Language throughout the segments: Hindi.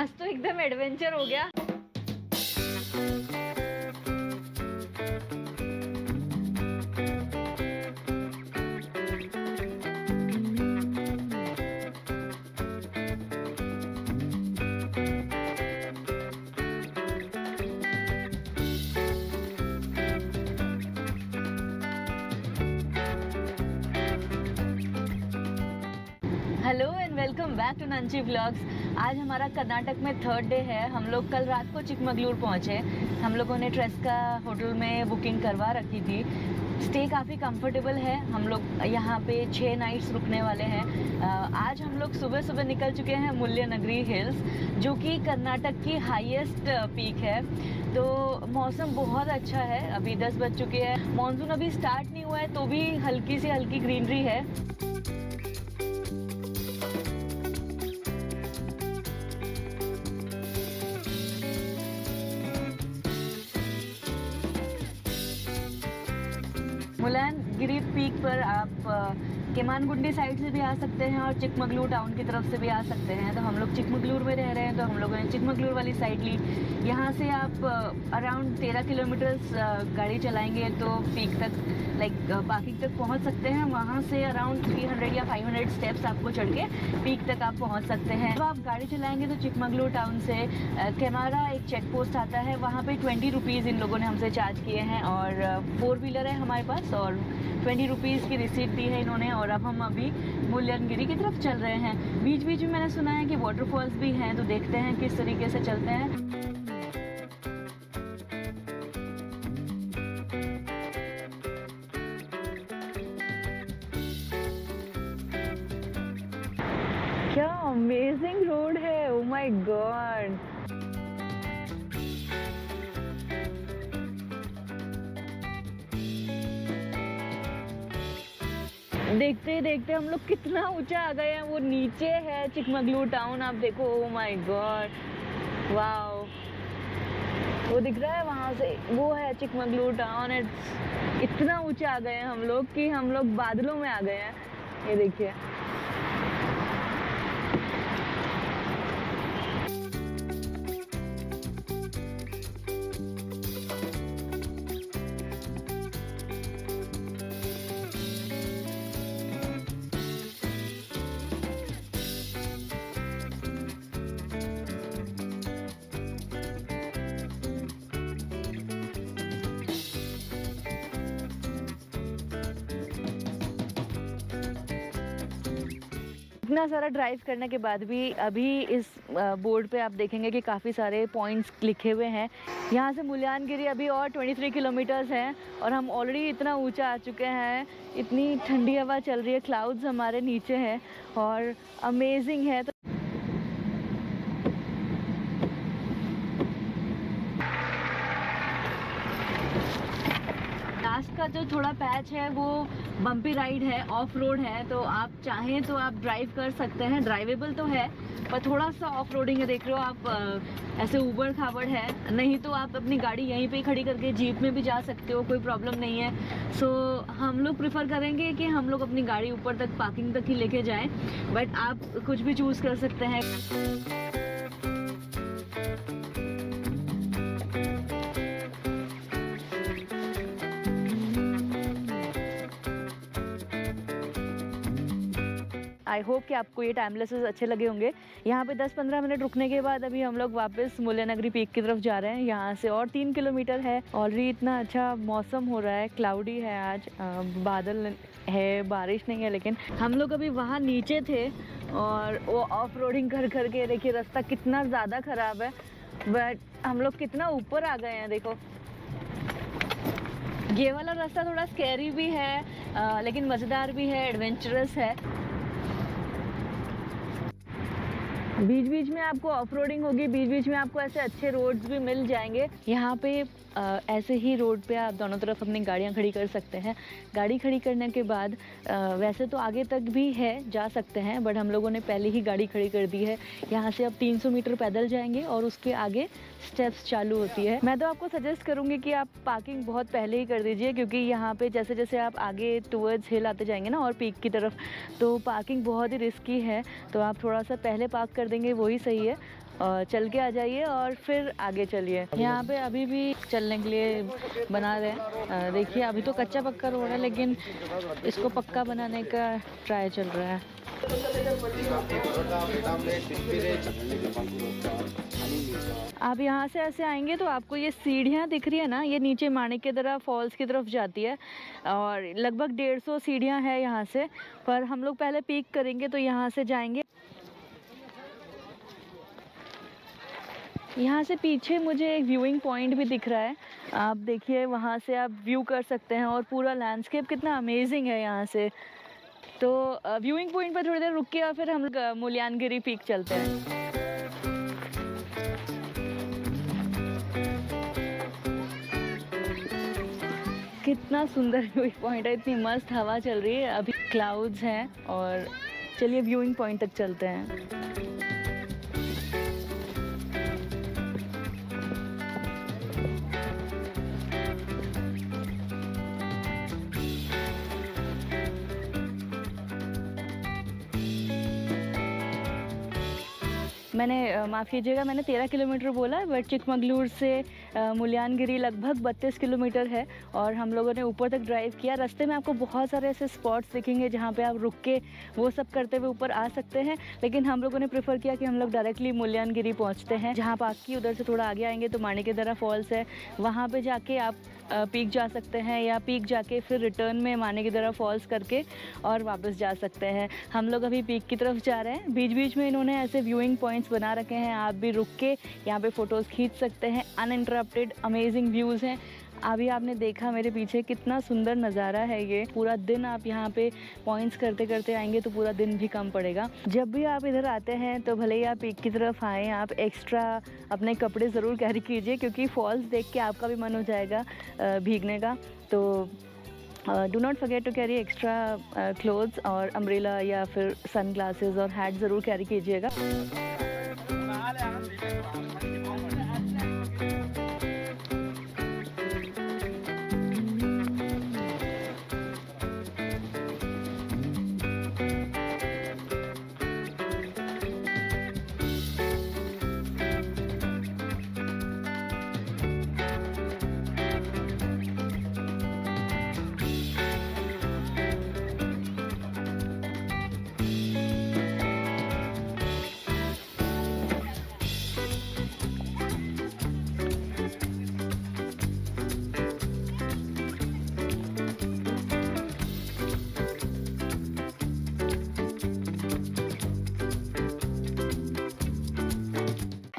आज तो एकदम एडवेंचर हो गया। Hello and welcome back to Nanchi vlogs. आज हमारा कर्नाटक में थर्ड डे है। हम लोग कल रात को चिकमगलूर पहुँचे। हम लोगों ने ट्रेस्का होटल में बुकिंग करवा रखी थी। स्टे काफ़ी कंफर्टेबल है। हम लोग यहाँ पे 6 नाइट्स रुकने वाले हैं। आज हम लोग सुबह सुबह निकल चुके हैं मुल्यनगिरी हिल्स, जो कि कर्नाटक की हाईएस्ट पीक है। तो मौसम बहुत अच्छा है। अभी 10 बज चुके हैं, मानसून अभी स्टार्ट नहीं हुआ है, तो भी हल्की से हल्की ग्रीनरी है। मुल्यनगिरी पीक पर आप केमानगुंडी साइड से भी आ सकते हैं और चिकमगलूर टाउन की तरफ से भी आ सकते हैं। तो हम लोग चिकमगलूर में रह रहे हैं, तो हम लोगों ने चिकमगलूर वाली साइड ली। यहाँ से आप अराउंड 13 किलोमीटर्स गाड़ी चलाएंगे तो पीक तक, लाइक पार्किंग तक पहुँच सकते हैं। वहाँ से अराउंड 300 या 500 स्टेप्स आपको चढ़ के पीक तक आप पहुँच सकते हैं। जब आप गाड़ी चलाएंगे तो चिकमगलूर टाउन से कैमारा एक चेक पोस्ट आता है, वहाँ पे 20 रुपीज़ इन लोगों ने हमसे चार्ज किए हैं। और 4 व्हीलर है हमारे पास और 20 रुपीज़ की रिसीट दी है इन्होंने। और अब हम अभी मुल्यनगिरी की तरफ चल रहे हैं। बीच बीच में मैंने सुना है कि वाटरफॉल्स भी हैं, तो देखते हैं किस तरीके से चलते हैं। क्या अमेजिंग रोड है, ओ माय गॉड। देखते ही देखते हम लोग कितना ऊंचा आ गए हैं। वो नीचे है चिकमगलूर टाउन, आप देखो, ओ माय गॉड, वाओ। वो दिख रहा है वहां से, वो है चिकमगलूर टाउन। इतना ऊंचा आ गए हैं हम लोग कि हम लोग बादलों में आ गए हैं। ये देखिए, इतना सारा ड्राइव करने के बाद भी अभी इस बोर्ड पे आप देखेंगे कि काफ़ी सारे पॉइंट्स लिखे हुए हैं। यहाँ से मुल्यनगिरी अभी और 23 किलोमीटर्स हैं और हम ऑलरेडी इतना ऊंचा आ चुके हैं। इतनी ठंडी हवा चल रही है, क्लाउड्स हमारे नीचे हैं और अमेजिंग है। तो लास्ट का जो थोड़ा पैच है वो बम्पी राइड है, ऑफ रोड है, तो आप चाहें तो आप ड्राइव कर सकते हैं। ड्राइवेबल तो है पर थोड़ा सा ऑफ रोडिंग है। देख रहे हो आप, ऐसे ऊबड़ खाबड़ है। नहीं तो आप अपनी गाड़ी यहीं पे खड़ी करके जीप में भी जा सकते हो, कोई प्रॉब्लम नहीं है। सो हम लोग प्रेफर करेंगे कि हम लोग अपनी गाड़ी ऊपर तक, पार्किंग तक ही लेके जाएं, बट आप कुछ भी चूज़ कर सकते हैं। आई होप कि आपको ये टाइमलेसेस अच्छे लगे होंगे। यहाँ पे 10-15 मिनट रुकने के बाद अभी हम लोग वापस मुल्यनगिरी पीक की तरफ जा रहे हैं। यहाँ से और 3 किलोमीटर है। ऑलरेडी इतना अच्छा मौसम हो रहा है, क्लाउडी है आज, बादल है, बारिश नहीं है। लेकिन हम लोग अभी वहाँ नीचे थे और वो ऑफ रोडिंग कर करके देखिए रास्ता कितना ज़्यादा ख़राब है, बट हम लोग कितना ऊपर आ गए हैं। देखो, ये वाला रास्ता थोड़ा स्कैरी भी है लेकिन मज़ेदार भी है, एडवेंचरस है। बीच बीच में आपको ऑफ रोडिंग होगी, बीच बीच में आपको ऐसे अच्छे रोड्स भी मिल जाएंगे। यहाँ पे ऐसे ही रोड पे आप दोनों तरफ अपनी गाड़ियाँ खड़ी कर सकते हैं। गाड़ी खड़ी करने के बाद वैसे तो आगे तक भी है, जा सकते हैं, बट हम लोगों ने पहले ही गाड़ी खड़ी कर दी है। यहाँ से अब 300 मीटर पैदल जाएंगे और उसके आगे स्टेप्स चालू होती है। मैं तो आपको सजेस्ट करूँगी कि आप पार्किंग बहुत पहले ही कर दीजिए, क्योंकि यहाँ पे जैसे जैसे आप आगे टुवर्ड्स हिल आते जाएंगे ना और पीक की तरफ, तो पार्किंग बहुत ही रिस्की है। तो आप थोड़ा सा पहले पार्क कर देंगे वही सही है। चल के आ जाइए और फिर आगे चलिए। यहाँ पे अभी भी चलने के लिए बना रहे हैं। देखिए अभी तो कच्चा पक्का रोड है, लेकिन इसको पक्का बनाने का ट्राई चल रहा है। आप यहाँ से ऐसे आएंगे तो आपको ये सीढ़ियाँ दिख रही है ना, ये नीचे माणिक्यदरा फॉल्स की तरफ जाती है और लगभग 150 सीढ़ियाँ हैं यहाँ से। पर हम लोग पहले पीक करेंगे तो यहाँ से जाएंगे। यहाँ से पीछे मुझे एक व्यूइंग पॉइंट भी दिख रहा है, आप देखिए वहाँ से आप व्यू कर सकते हैं और पूरा लैंडस्केप कितना अमेजिंग है यहाँ से। तो व्यूइंग पॉइंट पर थोड़ी देर रुक के और फिर हम लोग मुल्यानगिरी पीक चलते हैं। कितना सुंदर व्यूइंग पॉइंट है, इतनी मस्त हवा चल रही है, अभी क्लाउड्स हैं और चलिए व्यूइंग पॉइंट तक चलते हैं। मैंने माफ़ कीजिएगा, मैंने 13 किलोमीटर बोला, बट चिकमगलूर से मुल्यानगिरी लगभग 32 किलोमीटर है और हम लोगों ने ऊपर तक ड्राइव किया। रास्ते में आपको बहुत सारे ऐसे स्पॉट्स दिखेंगे जहाँ पे आप रुक के वो सब करते हुए ऊपर आ सकते हैं, लेकिन हम लोगों ने प्रेफर किया कि हम लोग डायरेक्टली मुल्यानगिरी पहुँचते हैं। जहाँ बाकी उधर से थोड़ा आगे आएंगे तो माणिक्यदरा फॉल्स है, वहाँ पर जाके आप पीक जा सकते हैं या पीक जाके फिर रिटर्न में माणिक्यदरा फॉल्स करके और वापस जा सकते हैं। हम लोग अभी पीक की तरफ जा रहे हैं। बीच बीच में इन्होंने ऐसे व्यूइंग पॉइंट्स बना रखे हैं, आप भी रुक के यहाँ पे फ़ोटोज़ खींच सकते हैं। अनइंटरप्टेड अमेजिंग व्यूज़ हैं। अभी आपने देखा मेरे पीछे कितना सुंदर नज़ारा है ये। पूरा दिन आप यहाँ पे पॉइंट्स करते करते आएंगे तो पूरा दिन भी कम पड़ेगा। जब भी आप इधर आते हैं तो भले ही आप पीक की तरफ आएँ, आप एक्स्ट्रा अपने कपड़े ज़रूर कैरी कीजिए, क्योंकि फॉल्स देख के आपका भी मन हो जाएगा भीगने का। तो do not forget to carry extra clothes और अम्ब्रेला या फिर सन ग्लासेस और हैट ज़रूर कैरी कीजिएगा।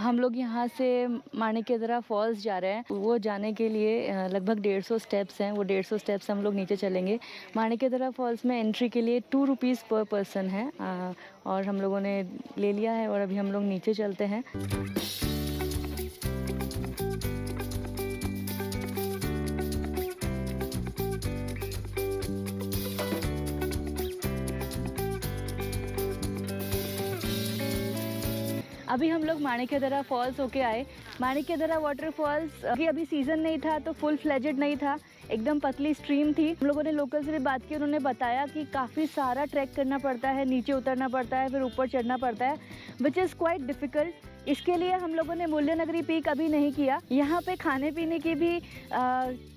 हम लोग यहाँ से माणिक्यदरा फॉल्स जा रहे हैं। वो जाने के लिए लगभग 150 स्टेप्स हैं। वो 150 स्टेप्स हम लोग नीचे चलेंगे। माणिक्यदरा फॉल्स में एंट्री के लिए 2 रुपीज़ पर पर्सन है और हम लोगों ने ले लिया है और अभी हम लोग नीचे चलते हैं। अभी हम लोग माणिक्यदरा फॉल्स होके आए। माणिक्यदरा वाटरफॉल्स अभी सीज़न नहीं था तो फुल फ्लेजेड नहीं था, एकदम पतली स्ट्रीम थी। हम लोगों ने लोकल से भी बात की, उन्होंने बताया कि काफ़ी सारा ट्रैक करना पड़ता है, नीचे उतरना पड़ता है, फिर ऊपर चढ़ना पड़ता है, विच इज़ क्वाइट डिफ़िकल्ट। इसके लिए हम लोगों ने मुल्यानगिरी पीक अभी नहीं किया। यहाँ पे खाने पीने की भी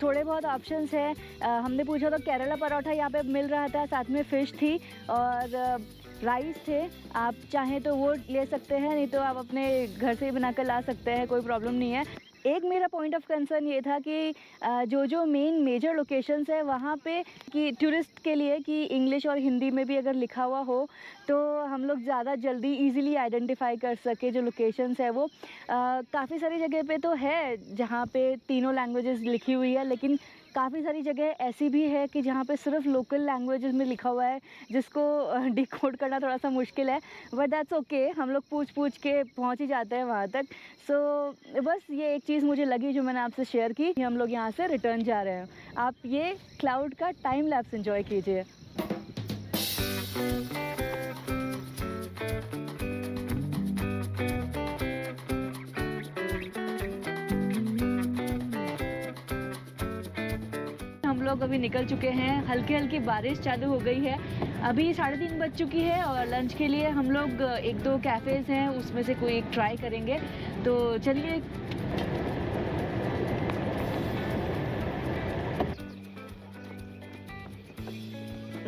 थोड़े बहुत ऑप्शंस हैं। हमने पूछा तो केरला परोठा यहाँ पे मिल रहा था, साथ में फ़िश थी और राइस थे। आप चाहें तो वो ले सकते हैं, नहीं तो आप अपने घर से ही बना कर ला सकते हैं, कोई प्रॉब्लम नहीं है। एक मेरा पॉइंट ऑफ कंसर्न ये था कि जो मेन मेजर लोकेशंस है वहाँ पे कि टूरिस्ट के लिए कि इंग्लिश और हिंदी में भी अगर लिखा हुआ हो तो हम लोग ज़्यादा जल्दी इजीली आइडेंटिफाई कर सके। जो लोकेशंस है वो काफ़ी सारी जगह पे तो है जहाँ पे तीनों लैंग्वेजेस लिखी हुई है, लेकिन काफ़ी सारी जगह ऐसी भी है कि जहाँ पे सिर्फ लोकल लैंग्वेजेस में लिखा हुआ है, जिसको डिकोड करना थोड़ा सा मुश्किल है, बट दैट्स ओके। हम लोग पूछ के पहुँच ही जाते हैं वहाँ तक। सो बस ये एक चीज़ मुझे लगी जो मैंने आपसे शेयर की। हम लोग यहाँ से रिटर्न जा रहे हैं। आप ये क्लाउड का टाइम लैप्स एंजॉय कीजिए। हम लोग अभी निकल चुके हैं। हल्की हल्की बारिश चालू हो गई है। अभी 3:30 बज चुकी है और लंच के लिए हम लोग 1-2 कैफ़ेज़ हैं, उसमें से कोई एक ट्राई करेंगे। तो चलिए।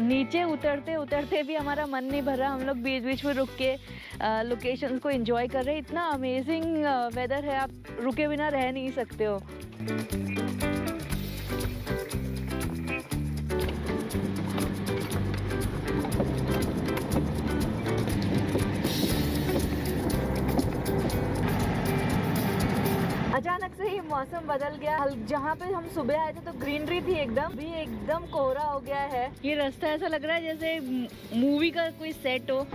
नीचे उतरते भी हमारा मन नहीं भर रहा। हम लोग बीच-बीच में रुक के लोकेशंस को एंजॉय कर रहे हैं। इतना अमेजिंग वेदर है, आप रुके बिना रह नहीं सकते हो। अचानक से ही मौसम बदल गया। जहाँ पे हम सुबह आए थे तो ग्रीनरी थी एकदम, भी एकदम कोहरा हो गया है। ये रास्ता ऐसा लग रहा है जैसे मूवी का कोई सेट हो।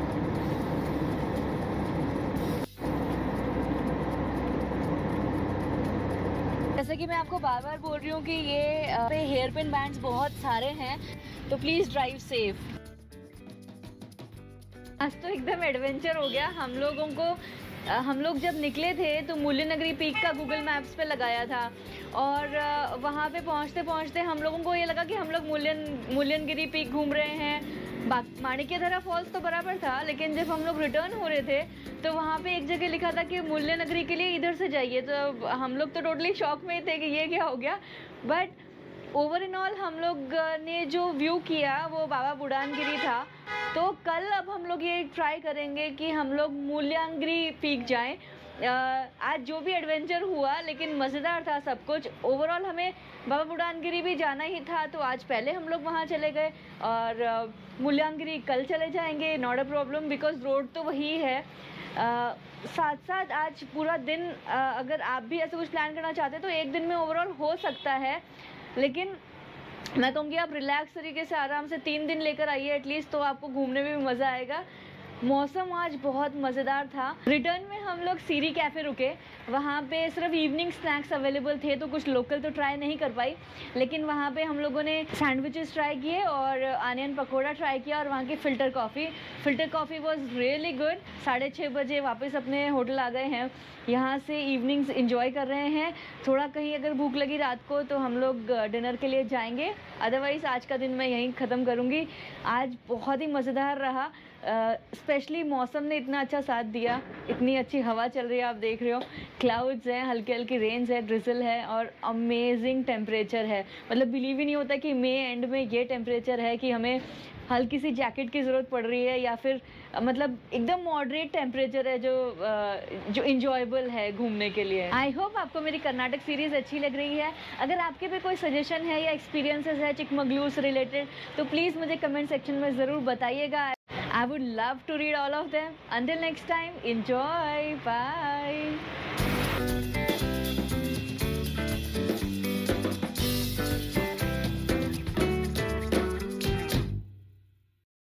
जैसे कि मैं आपको बार बार बोल रही हूँ कि ये हेयर पिन बैंड्स बहुत सारे हैं, तो प्लीज ड्राइव सेफ। आज तो एकदम एडवेंचर हो गया हम लोगों को। हम लोग जब निकले थे तो मूल्यनगरी पीक का गूगल मैप्स पे लगाया था और वहाँ पे पहुँचते पहुँचते हम लोगों को ये लगा कि हम लोग मूल्यनगिरी पीक घूम रहे हैं। माणिक्यधरा फॉल्स तो बराबर था, लेकिन जब हम लोग रिटर्न हो रहे थे तो वहाँ पे एक जगह लिखा था कि मूल्यनगरी के लिए इधर से जाइए। तो हम लोग तो टोटली शॉक में थे कि ये क्या हो गया। बट ओवर इन ऑल हम लोग ने जो व्यू किया वो बाबा बुडानगिरी था। तो कल अब हम लोग ये ट्राई करेंगे कि हम लोग मूल्यांगिरी पीक जाएं। आज जो भी एडवेंचर हुआ लेकिन मज़ेदार था सब कुछ। ओवरऑल हमें बाबा बुडानगिरी भी जाना ही था, तो आज पहले हम लोग वहाँ चले गए और मूल्यांगिरी कल चले जाएंगे। Not a problem, because road तो वही है। साथ साथ आज पूरा दिन अगर आप भी ऐसा कुछ प्लान करना चाहते हैं तो एक दिन में ओवरऑल हो सकता है, लेकिन मैं कहूँगी आप रिलैक्स तरीके से आराम से 3 दिन लेकर आइए एटलीस्ट, तो आपको घूमने में भी मज़ा आएगा। मौसम आज बहुत मज़ेदार था। रिटर्न में हम लोग सीरी कैफ़े रुके। वहाँ पे सिर्फ इवनिंग स्नैक्स अवेलेबल थे, तो कुछ लोकल तो ट्राई नहीं कर पाई, लेकिन वहाँ पे हम लोगों ने सैंडविचेस ट्राई किए और आनियन पकोड़ा ट्राई किया और वहाँ की filter coffee was really good. 6:30 बजे वापस अपने होटल आ गए हैं। यहाँ से इवनिंग्स इंजॉय कर रहे हैं। थोड़ा कहीं अगर भूख लगी रात को तो हम लोग डिनर के लिए जाएंगे, अदरवाइज़ आज का दिन मैं यहीं ख़त्म करूँगी। आज बहुत ही मज़ेदार रहा। स्पेशली मौसम ने इतना अच्छा साथ दिया, इतनी अच्छी हवा चल रही है, आप देख रहे हो। क्लाउड्स हैं, हल्की हल्की रेन्स है, ड्रिजल है और अमेजिंग टेम्परेचर है। मतलब बिलीव ही नहीं होता कि मई एंड में ये टेम्परेचर है कि हमें हल्की सी जैकेट की ज़रूरत पड़ रही है, या फिर मतलब एकदम मॉडरेट टेम्परेचर है जो इंजॉयबल है घूमने के लिए। आई होप आपको मेरी कर्नाटक सीरीज़ अच्छी लग रही है। अगर आपके भी कोई सजेशन है या एक्सपीरियंसेस है चिकमगलूर से रिलेटेड तो प्लीज़ मुझे कमेंट सेक्शन में ज़रूर बताइएगा। I would love to read all of them. Until next time, enjoy. Bye.